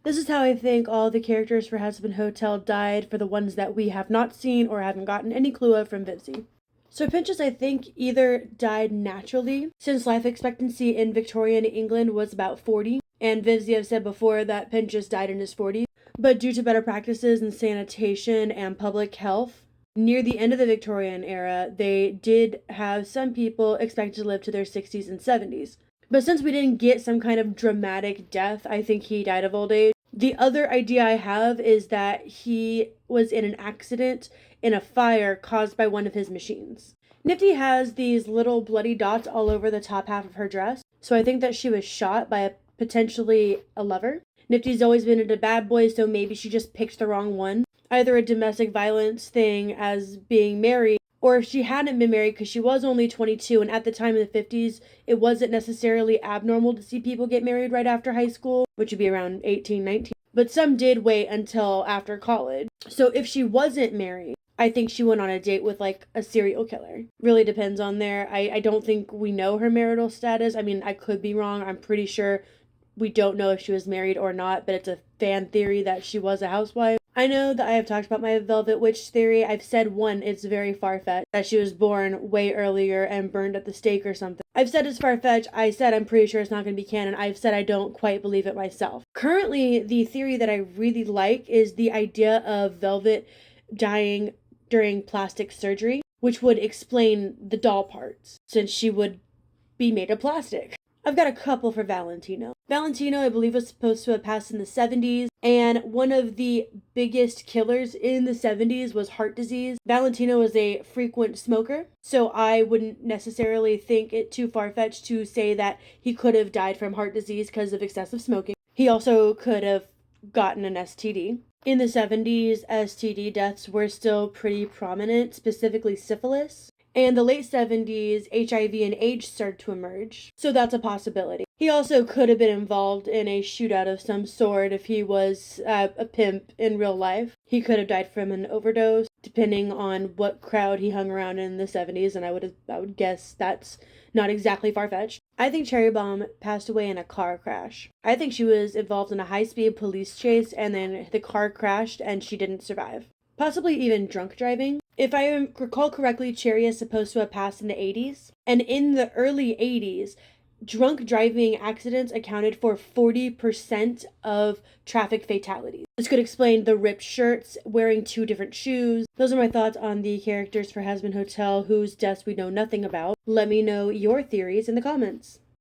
This is how I think all the characters for Hazbin Hotel died, for the ones that we have not seen or haven't gotten any clue of from Vivzie. So Pinchas, I think, either died naturally, since life expectancy in Victorian England was about 40, and Vivzie have said before that Pinchas died in his 40s, but due to better practices in sanitation and public health, near the end of the Victorian era, they did have some people expected to live to their 60s and 70s. But since we didn't get some kind of dramatic death, I think he died of old age. The other idea I have is that he was in an accident in a fire caused by one of his machines. Nifty has these little bloody dots all over the top half of her dress, so I think that she was shot by potentially a lover. Nifty's always been into bad boys, so maybe she just picked the wrong one. Either a domestic violence thing as being married, or if she hadn't been married because she was only 22, and at the time in the 50s, it wasn't necessarily abnormal to see people get married right after high school, which would be around 18, 19. But some did wait until after college. So if she wasn't married, I think she went on a date with like a serial killer. Really depends on there. I don't think we know her marital status. I mean, I could be wrong. I'm pretty sure we don't know if she was married or not, but it's a fan theory that she was a housewife. I know that I have talked about my Velvet Witch theory. I've said one, it's very far-fetched, that she was born way earlier and burned at the stake or something. I've said it's far-fetched. I said I'm pretty sure it's not going to be canon. I've said I don't quite believe it myself. Currently, the theory that I really like is the idea of Velvet dying during plastic surgery, which would explain the doll parts, since she would be made of plastic. I've got a couple for Valentino. Valentino, I believe, was supposed to have passed in the 70s, and one of the biggest killers in the 70s was heart disease. Valentino was a frequent smoker, so I wouldn't necessarily think it too far-fetched to say that he could have died from heart disease because of excessive smoking. He also could have gotten an STD. In the 70s, STD deaths were still pretty prominent, specifically syphilis. And the late 70s, HIV and AIDS started to emerge. So that's a possibility. He also could have been involved in a shootout of some sort if he was a pimp in real life. He could have died from an overdose, depending on what crowd he hung around in the 70s, and I would guess that's not exactly far-fetched. I think Cherry Bomb passed away in a car crash. I think she was involved in a high-speed police chase, and then the car crashed and she didn't survive. Possibly even drunk driving. If I recall correctly, Cherry is supposed to have passed in the 80s. And in the early 80s, drunk driving accidents accounted for 40% of traffic fatalities. This could explain the ripped shirts, wearing 2 different shoes. Those are my thoughts on the characters for Hazbin Hotel, whose deaths we know nothing about. Let me know your theories in the comments.